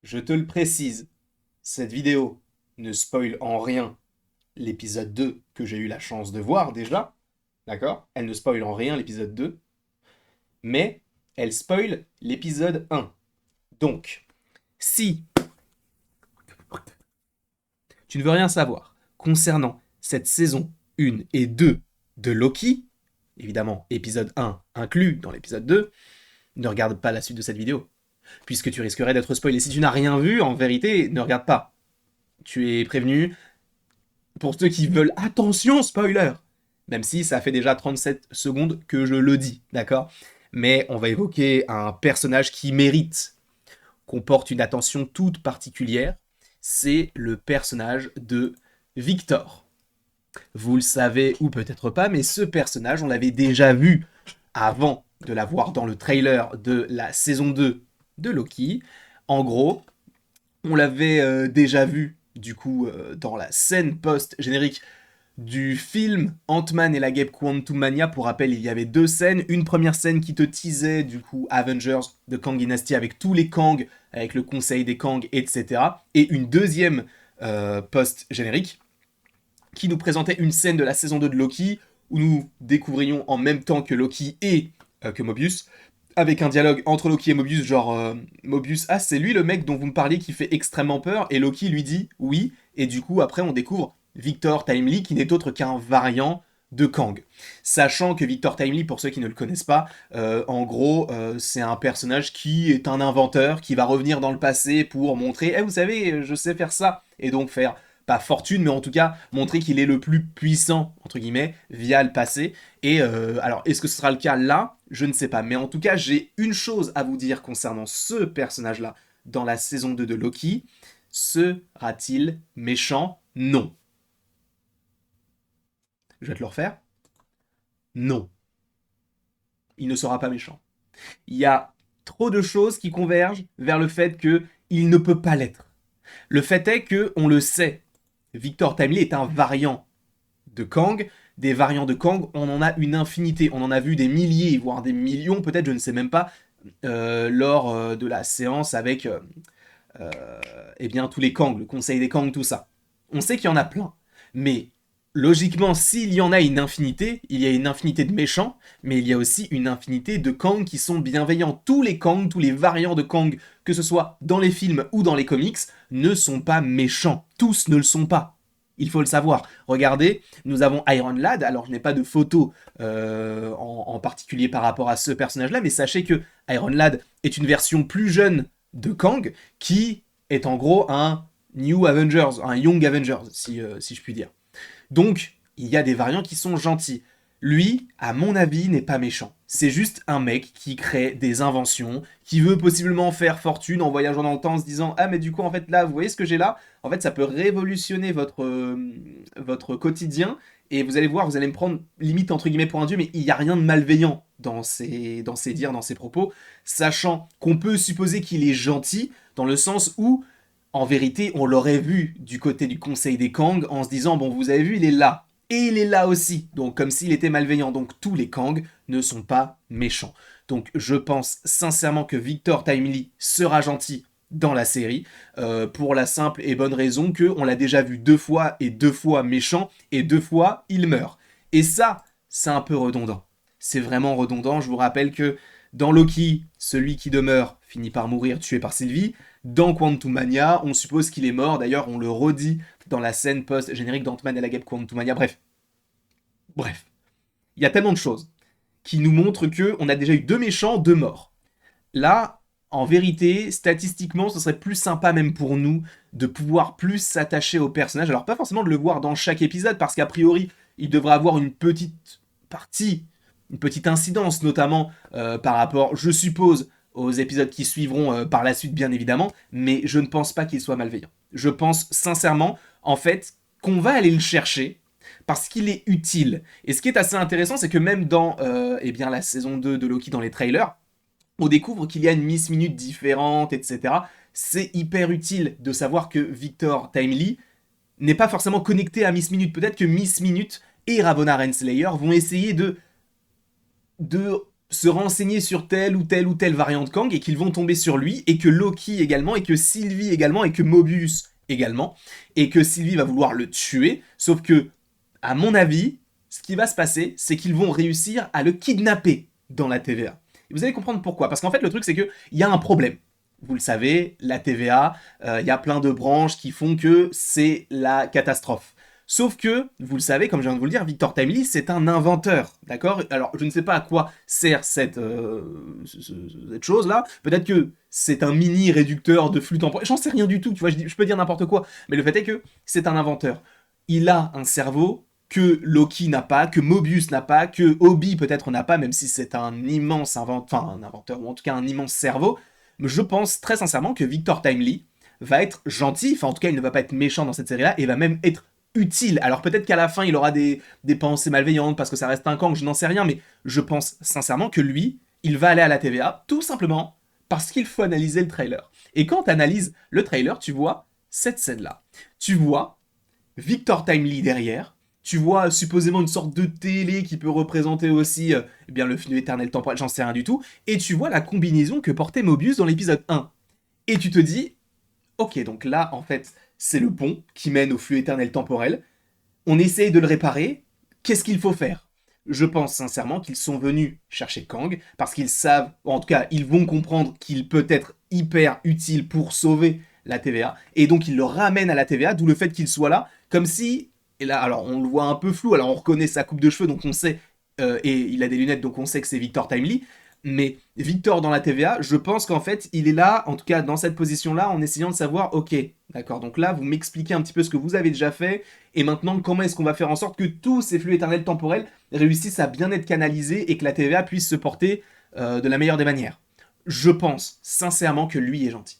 je te le précise, cette vidéo ne spoil en rien l'épisode 2 que j'ai eu la chance de voir déjà, d'accord? Elle ne spoil en rien l'épisode 2, mais elle spoil l'épisode 1. Donc, si tu ne veux rien savoir concernant cette saison 1 et 2 de Loki, évidemment épisode 1 inclus dans l'épisode 2, ne regarde pas la suite de cette vidéo, puisque tu risquerais d'être spoilé. Si tu n'as rien vu, en vérité, ne regarde pas. Tu es prévenu. Pour ceux qui veulent, attention, spoiler. Même si ça fait déjà 37 secondes que je le dis, d'accord? Mais on va évoquer un personnage qui mérite qu'on porte une attention toute particulière. C'est le personnage de Victor. Vous le savez ou peut-être pas, mais ce personnage, on l'avait déjà vu avant de la voir dans le trailer de la saison 2 de Loki. En gros, on l'avait déjà vu du coup dans la scène post-générique du film Ant-Man et la Guêpe Quantumania. Pour rappel, il y avait deux scènes. Une première scène qui te teasait du coup Avengers de Kang Dynasty avec tous les Kang, avec le conseil des Kang, etc. Et une deuxième post-générique qui nous présentait une scène de la saison 2 de Loki où nous découvrions en même temps que Loki et que Mobius, avec un dialogue entre Loki et Mobius, genre Mobius, ah c'est lui le mec dont vous me parliez qui fait extrêmement peur, et Loki lui dit oui, et du coup après on découvre Victor Timely qui n'est autre qu'un variant de Kang. Sachant que Victor Timely, pour ceux qui ne le connaissent pas, en gros c'est un personnage qui est un inventeur, qui va revenir dans le passé pour montrer, eh vous savez, je sais faire ça, et donc faire pas fortune, mais en tout cas montrer qu'il est le plus puissant, entre guillemets, via le passé. Et alors, est-ce que ce sera le cas là? Je ne sais pas. Mais en tout cas, j'ai une chose à vous dire concernant ce personnage-là dans la saison 2 de Loki. Sera-t-il méchant? Non. Je vais te le refaire. Non. Il ne sera pas méchant. Il y a trop de choses qui convergent vers le fait qu'il ne peut pas l'être. Le fait est que, on le sait, Victor Timely est un variant de Kang. Des variants de Kang, on en a une infinité. On en a vu des milliers, voire des millions, peut-être, je ne sais même pas, lors de la séance avec eh bien, tous les Kang, le conseil des Kang, tout ça. On sait qu'il y en a plein. Mais logiquement, s'il y en a une infinité, il y a une infinité de méchants, mais il y a aussi une infinité de Kang qui sont bienveillants. Tous les Kang, tous les variants de Kang, que ce soit dans les films ou dans les comics, ne sont pas méchants. Tous ne le sont pas. Il faut le savoir. Regardez, nous avons Iron Lad. Alors, je n'ai pas de photo en particulier par rapport à ce personnage-là, mais sachez que Iron Lad est une version plus jeune de Kang qui est en gros un New Avengers, un Young Avengers, si je puis dire. Donc, il y a des variants qui sont gentils. Lui, à mon avis, n'est pas méchant. C'est juste un mec qui crée des inventions, qui veut possiblement faire fortune en voyageant dans le temps en se disant ah mais du coup en fait là, vous voyez ce que j'ai là? En fait ça peut révolutionner votre quotidien et vous allez voir, vous allez me prendre limite entre guillemets pour un dieu, mais il n'y a rien de malveillant dans ses dires, dans ses propos, sachant qu'on peut supposer qu'il est gentil dans le sens où en vérité, on l'aurait vu du côté du conseil des Kang en se disant bon, vous avez vu, il est là. Et il est là aussi. Donc, comme s'il était malveillant. Donc, tous les Kang ne sont pas méchants. Donc, je pense sincèrement que Victor Timely sera gentil dans la série pour la simple et bonne raison que on l'a déjà vu deux fois et deux fois méchant et deux fois il meurt. Et ça, c'est un peu redondant. C'est vraiment redondant. Je vous rappelle que dans Loki, celui qui demeure finit par mourir tué par Sylvie. Dans Quantumania, on suppose qu'il est mort. D'ailleurs, on le redit dans la scène post-générique d'Ant-Man et la Guêpe Quantumania. Bref. Il y a tellement de choses qui nous montrent qu'on a déjà eu deux méchants, deux morts. Là, en vérité, statistiquement, ce serait plus sympa même pour nous de pouvoir plus s'attacher au personnage. Alors, pas forcément de le voir dans chaque épisode, parce qu'a priori, il devrait avoir une petite partie, une petite incidence, notamment par rapport, je suppose, aux épisodes qui suivront par la suite, bien évidemment, mais je ne pense pas qu'il soit malveillant. Je pense sincèrement, en fait, qu'on va aller le chercher parce qu'il est utile. Et ce qui est assez intéressant, c'est que même dans eh bien, la saison 2 de Loki, dans les trailers, on découvre qu'il y a une Miss Minute différente, etc. C'est hyper utile de savoir que Victor Timely n'est pas forcément connecté à Miss Minute. Peut-être que Miss Minute et Ravonna Renslayer vont essayer de se renseigner sur telle ou telle ou telle variante Kang et qu'ils vont tomber sur lui, et que Loki également, et que Sylvie également, et que Mobius également, et que Sylvie va vouloir le tuer, sauf que, à mon avis, ce qui va se passer, c'est qu'ils vont réussir à le kidnapper dans la TVA. Et vous allez comprendre pourquoi. Parce qu'en fait, le truc, c'est qu'il y a un problème. Vous le savez, la TVA, il y a plein de branches qui font que c'est la catastrophe. Sauf que, vous le savez, comme je viens de vous le dire, Victor Timely, c'est un inventeur, d'accord? Alors, je ne sais pas à quoi sert cette chose-là. Peut-être que c'est un mini réducteur de flux temporel. J'en sais rien du tout, tu vois, je peux dire n'importe quoi. Mais le fait est que c'est un inventeur. Il a un cerveau que Loki n'a pas, que Mobius n'a pas, que Obi peut-être n'a pas, même si c'est un immense inventeur, ou en tout cas un immense cerveau. Mais je pense très sincèrement que Victor Timely va être gentil, enfin en tout cas il ne va pas être méchant dans cette série-là, et va même être utile. Alors peut-être qu'à la fin il aura des pensées malveillantes parce que ça reste un Kang, je n'en sais rien, mais je pense sincèrement que lui, il va aller à la TVA tout simplement parce qu'il faut analyser le trailer. Et quand tu analyses le trailer, tu vois cette scène-là. Tu vois Victor Timely derrière, tu vois supposément une sorte de télé qui peut représenter aussi eh bien, le flux éternel temporel, j'en sais rien du tout, et tu vois la combinaison que portait Mobius dans l'épisode 1. Et tu te dis, ok, donc là, en fait, c'est le pont qui mène au flux éternel temporel, on essaye de le réparer, qu'est-ce qu'il faut faire? Je pense sincèrement qu'ils sont venus chercher Kang, parce qu'ils savent, ou en tout cas, ils vont comprendre qu'il peut être hyper utile pour sauver la TVA, et donc ils le ramènent à la TVA, d'où le fait qu'il soit là, comme si, et là, alors on le voit un peu flou, alors on reconnaît sa coupe de cheveux, donc on sait, et il a des lunettes, donc on sait que c'est Victor Timely, mais Victor dans la TVA, je pense qu'en fait, il est là, en tout cas dans cette position-là, en essayant de savoir, ok, d'accord, donc là, vous m'expliquez un petit peu ce que vous avez déjà fait, et maintenant, comment est-ce qu'on va faire en sorte que tous ces flux éternels temporels réussissent à bien être canalisés et que la TVA puisse se porter de la meilleure des manières? Je pense sincèrement que lui est gentil.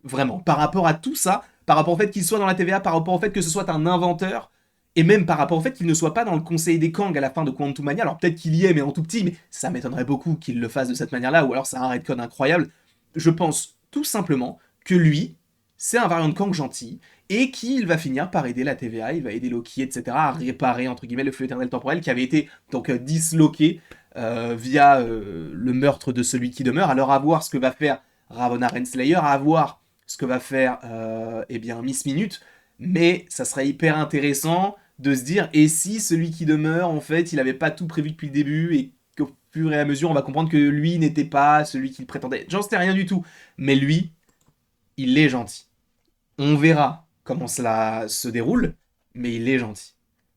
Vraiment. Par rapport à tout ça, par rapport au fait qu'il soit dans la TVA, par rapport au fait que ce soit un inventeur, et même par rapport au fait qu'il ne soit pas dans le conseil des Kang à la fin de Quantum Mania, alors peut-être qu'il y est, mais en tout petit, mais ça m'étonnerait beaucoup qu'il le fasse de cette manière-là, ou alors c'est un redcon incroyable. Je pense tout simplement que lui, c'est un variant de Kang gentil, et qu'il va finir par aider la TVA, il va aider Loki, etc., à réparer, entre guillemets, le flux éternel temporel qui avait été donc disloqué via le meurtre de celui qui demeure. Alors à voir ce que va faire Ravonna Renslayer, à voir ce que va faire eh bien Miss Minute, mais ça serait hyper intéressant de se dire, et si celui qui demeure, en fait, il n'avait pas tout prévu depuis le début, et qu'au fur et à mesure, on va comprendre que lui n'était pas celui qu'il prétendait. J'en sais rien du tout, mais lui, il est gentil. On verra comment cela se déroule, mais il est gentil.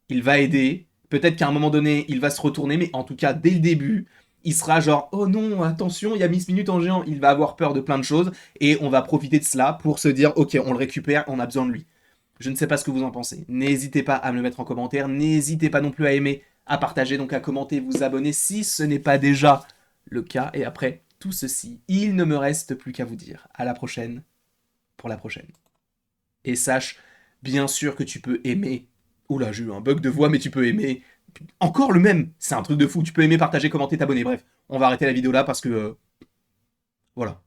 Il va aider, peut-être qu'à un moment donné, il va se retourner, mais en tout cas, dès le début, il sera genre, oh non, attention, il y a Miss Minute en géant, il va avoir peur de plein de choses, et on va profiter de cela pour se dire, ok, on le récupère, on a besoin de lui. Je ne sais pas ce que vous en pensez. N'hésitez pas à me le mettre en commentaire, n'hésitez pas non plus à aimer, à partager, donc à commenter, vous abonner si ce n'est pas déjà le cas, et après tout ceci, il ne me reste plus qu'à vous dire à la prochaine pour la prochaine. Et sache, bien sûr, que tu peux aimer. Oula, j'ai eu un bug de voix, mais tu peux aimer. Encore le même. C'est un truc de fou. Tu peux aimer, partager, commenter, t'abonner. Bref, on va arrêter la vidéo là parce que. Voilà.